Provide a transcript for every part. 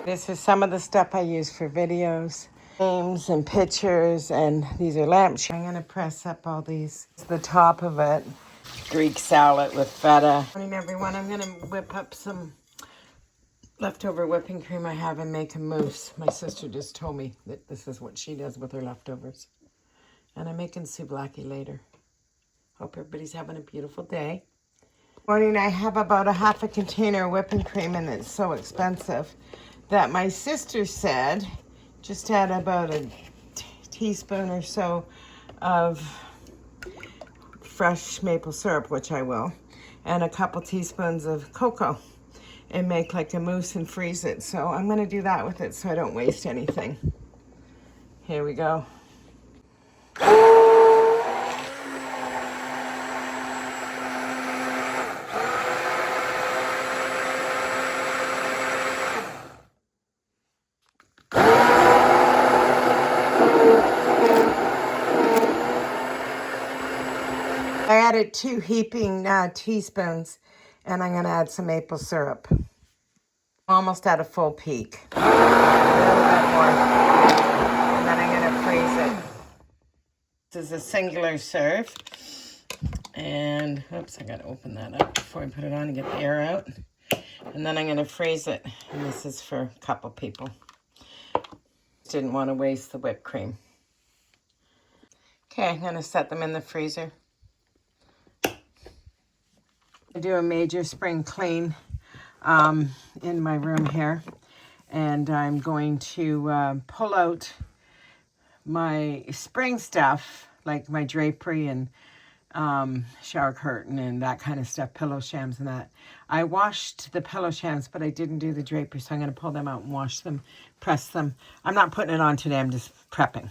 This is some of the stuff I use for videos, games and pictures, and these are lampshades. I'm gonna press up all these. It's the top of it. Greek salad with feta. Good morning, everyone. I'm gonna whip up some leftover whipping cream I have and make a mousse. My sister just told me that this is what she does with her leftovers. And I'm making souvlaki later. Hope everybody's having a beautiful day. Morning, I have about a half a container of whipping cream, and it's so expensive that my sister said just add about a teaspoon or so of fresh maple syrup, which I will, and a couple teaspoons of cocoa, and make like a mousse and freeze it. So I'm going to do that with it so I don't waste anything. Here we go. I added 2 heaping teaspoons, and I'm going to add some maple syrup. Almost at a full peak. A little bit more. And then I'm going to freeze it. This is a singular serve. And, oops, I got to open that up before I put it on and get the air out. And then I'm going to freeze it. And this is for a couple people. Didn't want to waste the whipped cream. Okay, I'm going to set them in the freezer. I do a major spring clean in my room here. And I'm going to pull out my spring stuff, like my drapery and shower curtain and that kind of stuff, pillow shams and that. I washed the pillow shams, but I didn't do the drapery, so I'm going to pull them out and wash them, press them. I'm not putting it on today, I'm just prepping.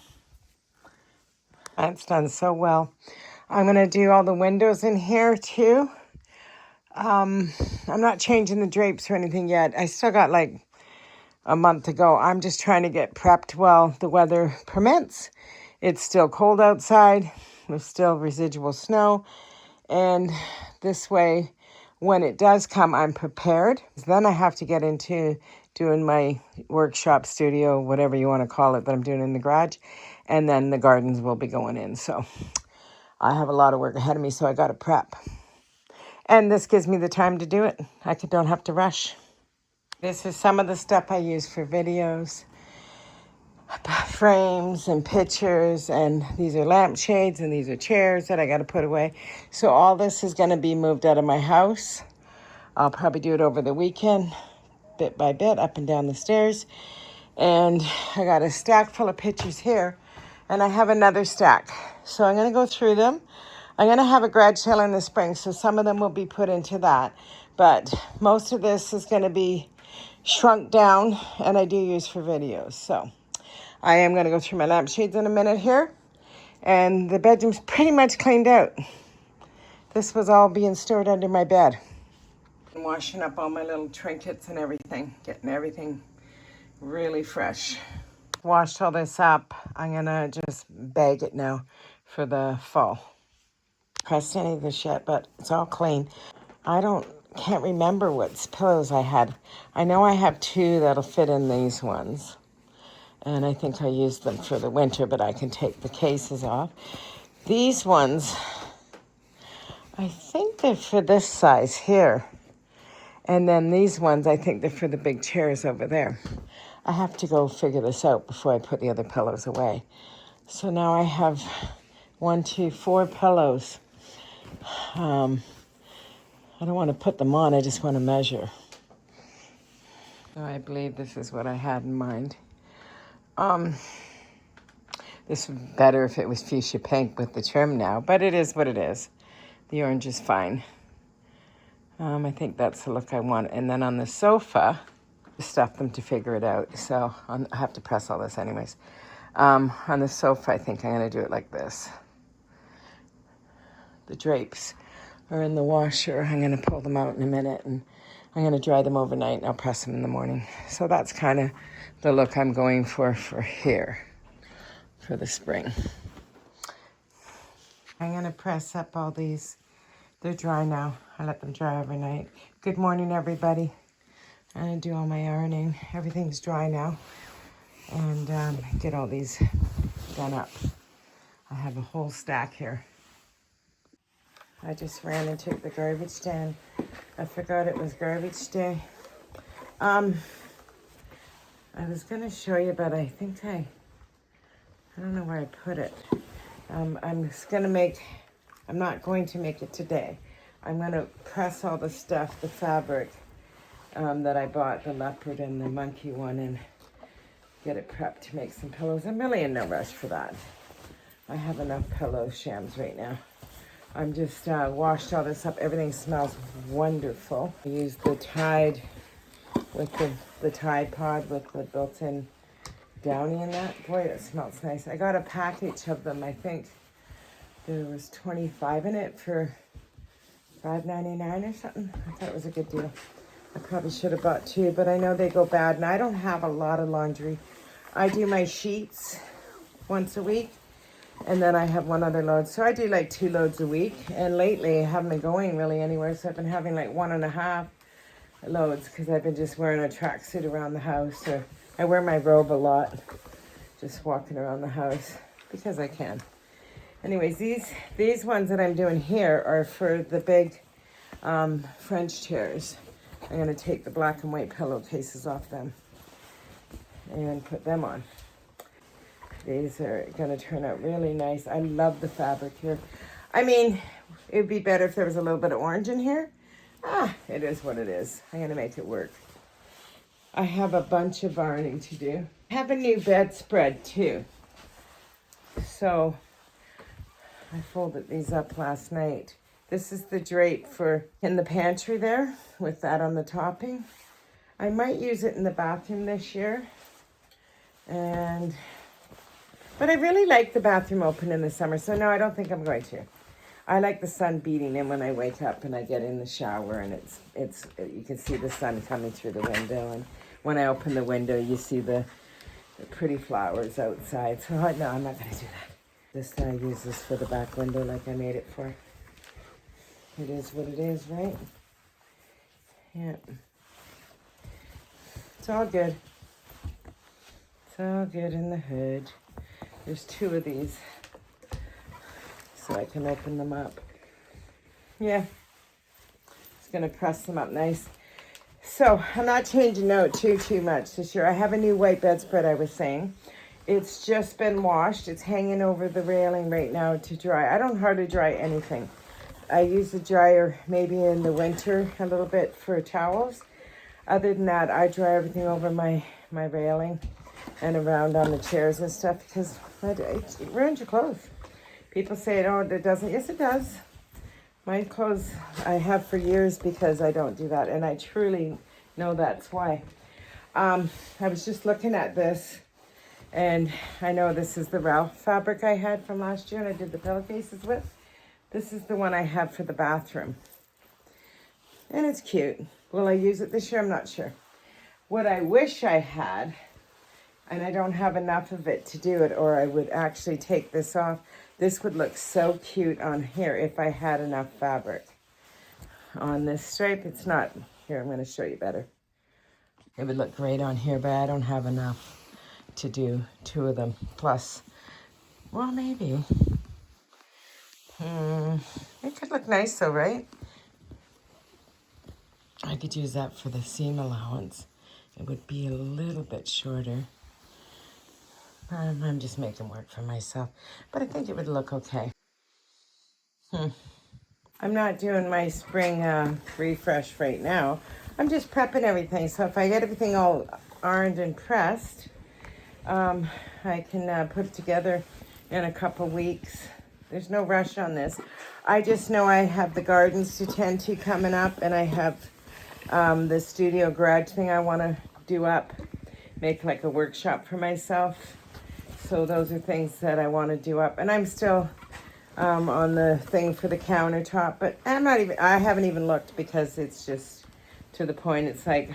That's done so well. I'm going to do all the windows in here too. I'm not changing the drapes or anything yet. I still got like a month to go. I'm just trying to get prepped while the weather permits. It's still cold outside. There's still residual snow. And this way, when it does come, I'm prepared. Then I have to get into doing my workshop studio, whatever you want to call it, that I'm doing in the garage. And then the gardens will be going in. So I have a lot of work ahead of me, so I got to prep. And this gives me the time to do it. I don't have to rush. This is some of the stuff I use for videos, frames and pictures, and these are lampshades and these are chairs that I got to put away. So all this is going to be moved out of my house. I'll probably do it over the weekend, bit by bit, up and down the stairs. And I got a stack full of pictures here, and I have another stack. So I'm going to go through them. I'm going to have a garage sale in the spring, so some of them will be put into that. But most of this is going to be shrunk down, and I do use for videos. So I am going to go through my lampshades in a minute here. And the bedroom's pretty much cleaned out. This was all being stored under my bed. I'm washing up all my little trinkets and everything, getting everything really fresh. Washed all this up. I'm going to just bag it now for the fall. Pressed any of this yet, but it's all clean. Can't remember what pillows I had. I know I have 2 that'll fit in these ones. And I think I used them for the winter, but I can take the cases off. These ones, I think they're for this size here. And then these ones, I think they're for the big chairs over there. I have to go figure this out before I put the other pillows away. So now I have 1, 2, 4 pillows. I don't want to put them on, I just want to measure. So I believe this is what I had in mind. This would be better if it was fuchsia pink with the trim now, but it is what it is. The orange is fine. I think that's the look I want. And then on the sofa, stuff them to figure it out. So I have to press all this anyways. On the sofa, I think I'm going to do it like this. The drapes are in the washer. I'm going to pull them out in a minute, and I'm going to dry them overnight, and I'll press them in the morning. So that's kind of the look I'm going for here, for the spring. I'm going to press up all these. They're dry now. I let them dry overnight. Good morning, everybody. I'm gonna do all my ironing. Everything's dry now. And get all these done up. I have a whole stack here. I just ran and took the garbage down. I forgot it was garbage day. I was gonna show you, but I think I don't know where I put it. I'm not going to make it today. I'm gonna press all the stuff, the fabric that I bought, the leopard and the monkey one, and get it prepped to make some pillows. I'm really in no rush for that. I have enough pillow shams right now. I'm just washed all this up. Everything smells wonderful. I used the Tide with the Tide Pod with the built-in Downy in that. Boy, it smells nice. I got a package of them. I think there was 25 in it for $5.99 or something. I thought it was a good deal. I probably should have bought 2, but I know they go bad, and I don't have a lot of laundry. I do my sheets once a week, and then I have one other load. So I do like 2 loads a week, and lately I haven't been going really anywhere, so I've been having like 1.5 loads because I've been just wearing a tracksuit around the house, or I wear my robe a lot, just walking around the house because I can. Anyways, these ones that I'm doing here are for the big French chairs. I'm going to take the black and white pillowcases off them and put them on. These are going to turn out really nice. I love the fabric here. I mean, it would be better if there was a little bit of orange in here. It is what it is. I'm going to make it work. I have a bunch of ironing to do. I have a new bedspread too. So I folded these up last night. This is the drape for in the pantry there with that on the topping. I might use it in the bathroom this year. But I really like the bathroom open in the summer, so no, I don't think I'm going to. I like the sun beating in when I wake up and I get in the shower, and it's you can see the sun coming through the window, and when I open the window you see the pretty flowers outside. So no, I'm not going to do that. I use this for the back window like I made it for. It is what it is, right? Yeah. It's all good. It's all good in the hood. There's 2 of these, so I can open them up. Yeah. Just gonna press them up nice. So I'm not changing out too much this year. I have a new white bedspread, I was saying. It's just been washed. It's hanging over the railing right now to dry. I don't hardly dry anything. I use the dryer maybe in the winter a little bit for towels. Other than that, I dry everything over my railing and around on the chairs and stuff because it ruins your clothes. People say, oh, it doesn't. Yes, it does. My clothes I have for years because I don't do that, and I truly know that's why. I was just looking at this, and I know this is the Ralph fabric I had from last year and I did the pillowcases with. This is the one I have for the bathroom. And it's cute. Will I use it this year? I'm not sure. What I wish I had, and I don't have enough of it to do it, or I would actually take this off. This would look so cute on here if I had enough fabric. On this stripe, it's not. Here, I'm going to show you better. It would look great on here, but I don't have enough to do 2 of them. Plus, well, maybe. It could look nice though, right? I could use that for the seam allowance. It would be a little bit shorter. I'm just making work for myself, but I think it would look okay. I'm not doing my spring refresh right now. I'm just prepping everything. So if I get everything all ironed and pressed, I can put it together in a couple weeks. There's no rush on this. I just know I have the gardens to tend to coming up, and I have the studio garage thing I want to do up, make like a workshop for myself. So those are things that I want to do up, and I'm still on the thing for the countertop, but I haven't even looked because it's just to the point. It's like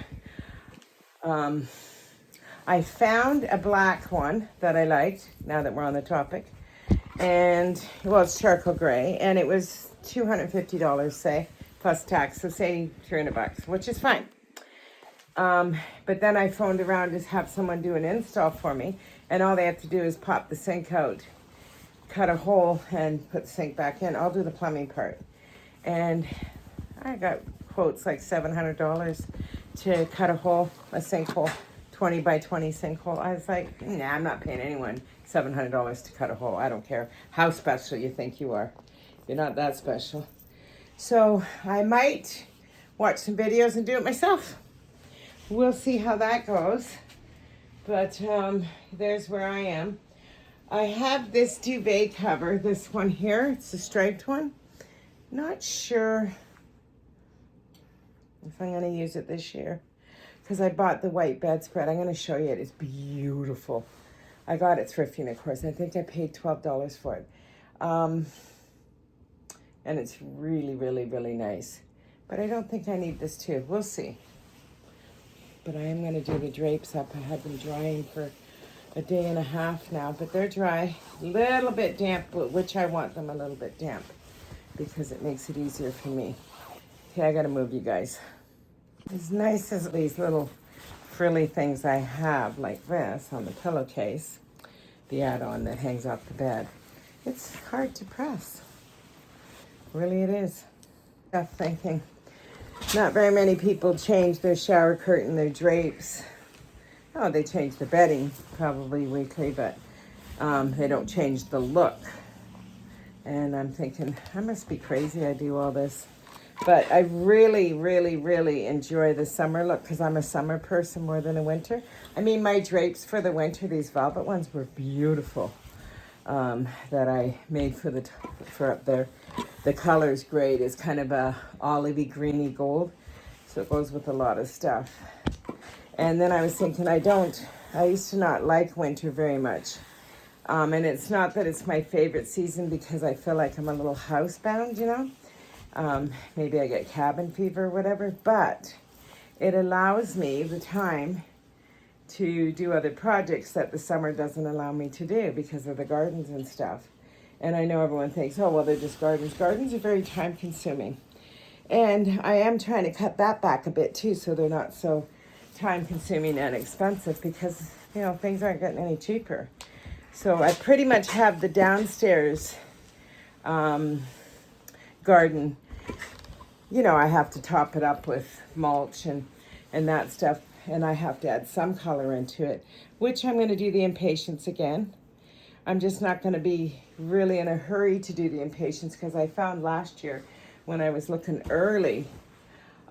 I found a black one that I liked, now that we're on the topic. And, well, it's charcoal gray, and it was $250, say, plus tax, so say $300, which is fine. But then I phoned around to have someone do an install for me, and all they have to do is pop the sink out, cut a hole, and put the sink back in. I'll do the plumbing part. And I got quotes like $700 to cut a hole, a sinkhole, 20 by 20 sinkhole. I was like, nah, I'm not paying anyone $700 to cut a hole. I don't care how special you think you are. You're not that special. So I might watch some videos and do it myself. We'll see how that goes. But there's where I am. I have this duvet cover, this one here. It's a striped one. Not sure if I'm going to use it this year because I bought the white bedspread. I'm going to show you it. It's beautiful. I got it thrifting, of course. I think I paid $12 for it. And it's really, really, really nice. But I don't think I need this too. We'll see. But I am going to do the drapes up. I had them drying for a day and a half now, but they're dry. A little bit damp, which I want them a little bit damp because it makes it easier for me. Okay, I got to move you guys. As nice as these little frilly things I have, like this on the pillowcase, the add-on that hangs off the bed, it's hard to press. Really it is. I'm thinking. Not very many people change their shower curtain, their drapes. Oh, they change the bedding probably weekly, but they don't change the look. And I'm thinking, I must be crazy I do all this. But I really, really, really enjoy the summer look because I'm a summer person more than a winter. I mean, my drapes for the winter, these velvet ones were beautiful that I made for up there. The color's great. It's kind of a olivey, greeny gold. So it goes with a lot of stuff. And then I was thinking, I used to not like winter very much. And it's not that it's my favorite season because I feel like I'm a little housebound, you know. Maybe I get cabin fever or whatever. But it allows me the time to do other projects that the summer doesn't allow me to do because of the gardens and stuff. And I know everyone thinks, oh, well, they're just gardens. Gardens are very time consuming. And I am trying to cut that back a bit too so they're not so time consuming and expensive because, you know, things aren't getting any cheaper. So I pretty much have the downstairs garden. You know, I have to top it up with mulch and that stuff. And I have to add some color into it, which I'm going to do the impatiens again. I'm just not going to be really in a hurry to do the impatiens because I found last year when I was looking early,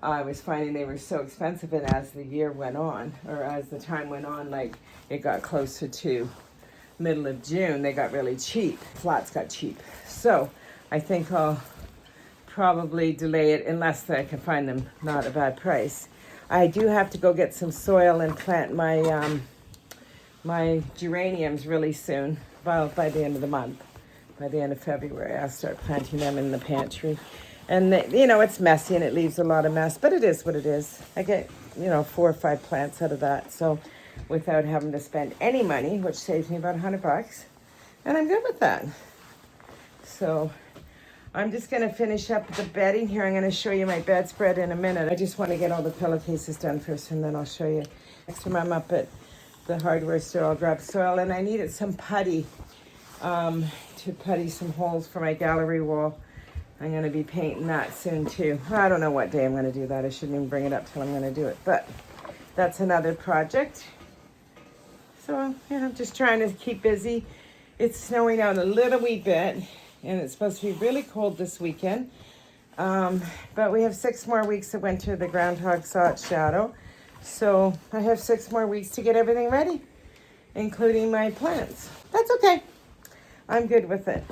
I was finding they were so expensive, and as the year went on, or as the time went on, like it got closer to middle of June, they got really cheap. Flats got cheap. So I think I'll probably delay it unless I can find them not a bad price. I do have to go get some soil and plant my my geraniums really soon. Well, by the end of the month, by the end of February, I'll start planting them in the pantry. And, you know, it's messy and it leaves a lot of mess, but it is what it is. I get, you know, 4 or 5 plants out of that. So without having to spend any money, which saves me about $100. And I'm good with that. So I'm just going to finish up the bedding here. I'm going to show you my bedspread in a minute. I just want to get all the pillowcases done first, and then I'll show you. Next time I'm up at the hardware store, I'll grab soil, and I needed some putty to putty some holes for my gallery wall. I'm going to be painting that soon too. I don't know what day I'm going to do that. I shouldn't even bring it up till I'm going to do it, but that's another project. So yeah, I'm just trying to keep busy. It's snowing out a little wee bit, and it's supposed to be really cold this weekend. But we have 6 more weeks of winter. The groundhog saw its shadow. So I have 6 more weeks to get everything ready, including my plants. That's okay. I'm good with it.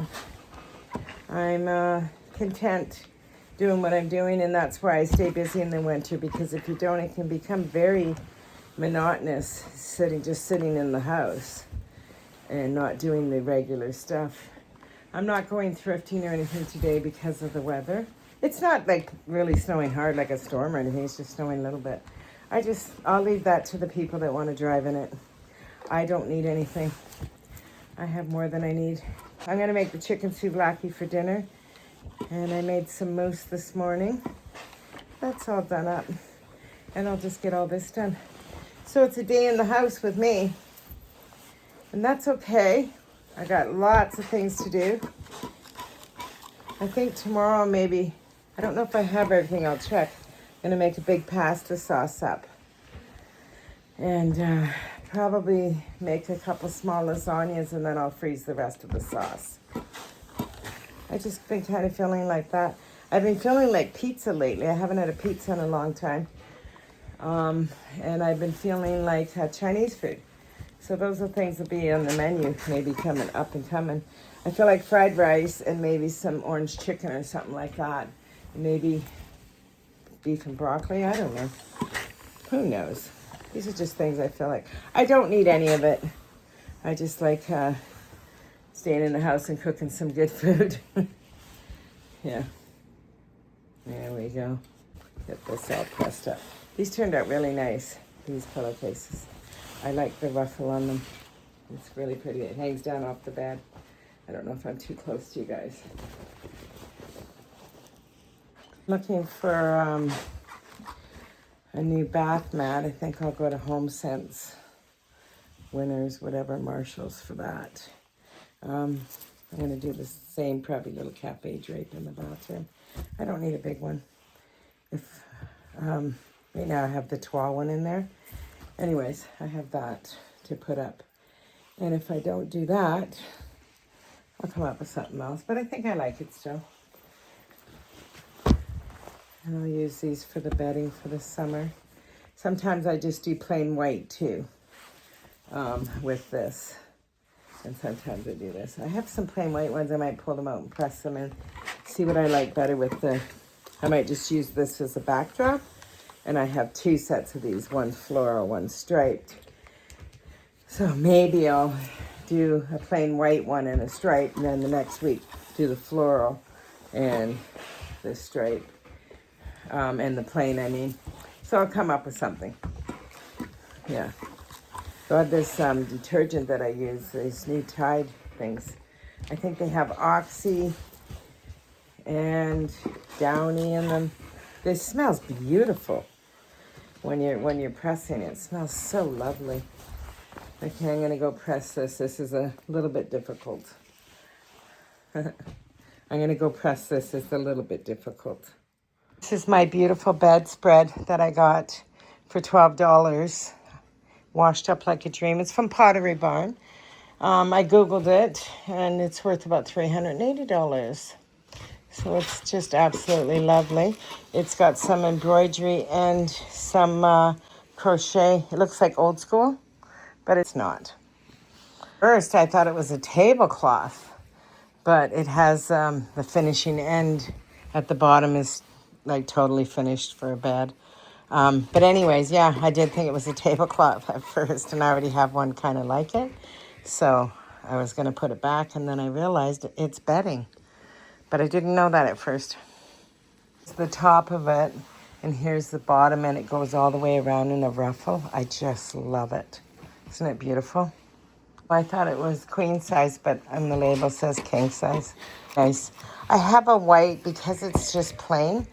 I'm content doing what I'm doing, and that's why I stay busy in the winter, because if you don't, it can become very monotonous just sitting in the house and not doing the regular stuff. I'm not going thrifting or anything today because of the weather. It's not like really snowing hard like a storm or anything. It's just snowing a little bit. I'll leave that to the people that want to drive in it. I don't need anything. I have more than I need. I'm going to make the chicken souvlaki for dinner. And I made some mousse this morning. That's all done up. and I'll just get all this done. So it's a day in the house with me, and that's okay. I got lots of things to do. I think tomorrow maybe, I don't know if I have everything, I'll check. I'm gonna make a big pasta sauce up. And probably make a couple small lasagnas, and then I'll freeze the rest of the sauce. I just been kind of feeling like that. I've been feeling like pizza lately. I haven't had a pizza in a long time. And I've been feeling like Chinese food. So those are things that be on the menu, maybe coming up and coming. I feel like fried rice and maybe some orange chicken or something like that. Maybe beef and broccoli, I don't know. Who knows? These are just things I feel like. I don't need any of it. I just like staying in the house and cooking some good food. Yeah. There we go. Get this all pressed up. These turned out really nice, these pillowcases. I like the ruffle on them. It's really pretty. It hangs down off the bed. I don't know if I'm too close to you guys. Looking for a new bath mat. I think I'll go to HomeSense, Winners, whatever, Marshalls for that. I'm going to do the same probably little cafe drape in the bathroom. I don't need a big one. If right now I have the tall one in there. Anyways, I have that to put up. And if I don't do that, I'll come up with something else. But I think I like it still. And I'll use these for the bedding for the summer. Sometimes I just do plain white too with this. And sometimes I do this. I have some plain white ones. I might pull them out and press them and see what I like better with the... I might just use this as a backdrop. And I have two sets of these, one floral, one striped. So maybe I'll do a plain white one and a stripe, and then the next week do the floral and the stripe, and the plain, I mean. So I'll come up with something. Yeah. So I have this detergent that I use, these new Tide things. I think they have Oxy and Downy in them. This smells beautiful. When you're pressing it, it smells so lovely. Okay, I'm gonna go press this. This is a little bit difficult. I'm gonna go press this. It's a little bit difficult. This is my beautiful bedspread that I got for $12. Washed up like a dream. It's from Pottery Barn. I Googled it, and it's worth about $380. So it's just absolutely lovely. It's got some embroidery and some crochet. It looks like old school, but it's not. First, I thought it was a tablecloth, but it has the finishing end at the bottom is like totally finished for a bed. But anyways, yeah, I did think it was a tablecloth at first, and I already have one kind of like it. So I was going to put it back, and then I realized it's bedding. But I didn't know that at first. It's the top of it, and here's the bottom, and it goes all the way around in a ruffle. I just love it. Isn't it beautiful? I thought it was queen size, but on the label says king size. Nice. I have a white because it's just plain.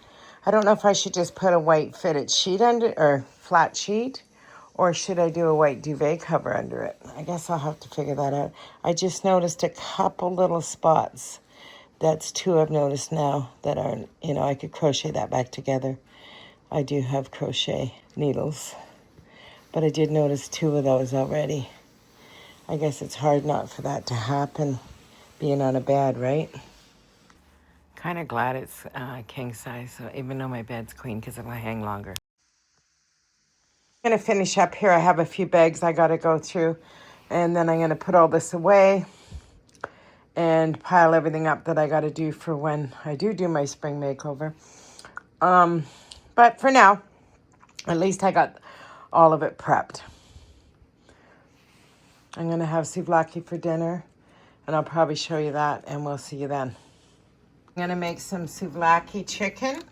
I don't know if I should just put a white fitted sheet under, or flat sheet, or should I do a white duvet cover under it? I guess I'll have to figure that out. I just noticed a couple little spots. That's two I've noticed now that are, I could crochet that back together. I do have crochet needles, but I did notice two of those already. I guess it's hard not for that to happen, being on a bed, right? Kind of glad it's king size, so even though my bed's queen, because it'll hang longer. I'm going to finish up here. I have a few bags I got to go through, and then I'm going to put all this away and pile everything up that I got to do for when I do my spring makeover. But for now, at least I got all of it prepped. I'm going to have souvlaki for dinner, and I'll probably show you that, and we'll see you then. I'm going to make some souvlaki chicken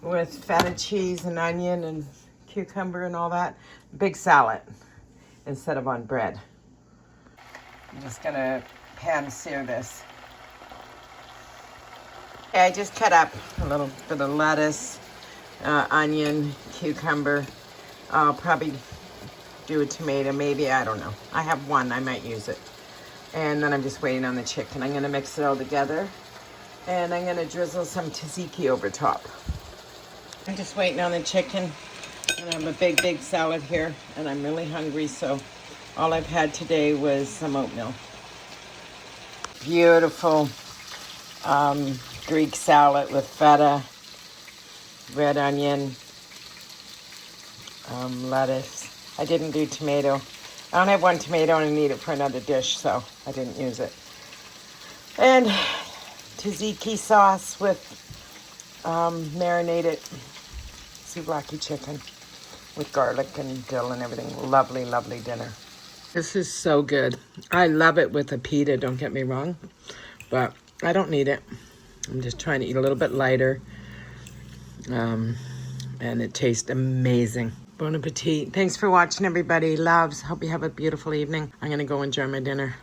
with feta cheese and onion and cucumber and all that. Big salad instead of on bread. I'm just going to pan sear this. Okay, I just cut up a little bit of lettuce, onion, cucumber, I'll probably do a tomato, maybe, I don't know. I have one, I might use it. And then I'm just waiting on the chicken. I'm gonna mix it all together. And I'm gonna drizzle some tzatziki over top. I'm just waiting on the chicken. And I have a big, big salad here. And I'm really hungry, so all I've had today was some oatmeal. Beautiful Greek salad with feta, red onion, lettuce. I didn't do tomato. I don't have one tomato and I need it for another dish, so I didn't use it. And tzatziki sauce with marinated souvlaki chicken with garlic and dill and everything. Lovely, lovely dinner. This is so good. I love it with a pita, don't get me wrong, but I don't need it. I'm just trying to eat a little bit lighter. And it tastes amazing. Bon appetit. Thanks for watching, everybody. Loves. Hope you have a beautiful evening. I'm going to go enjoy my dinner.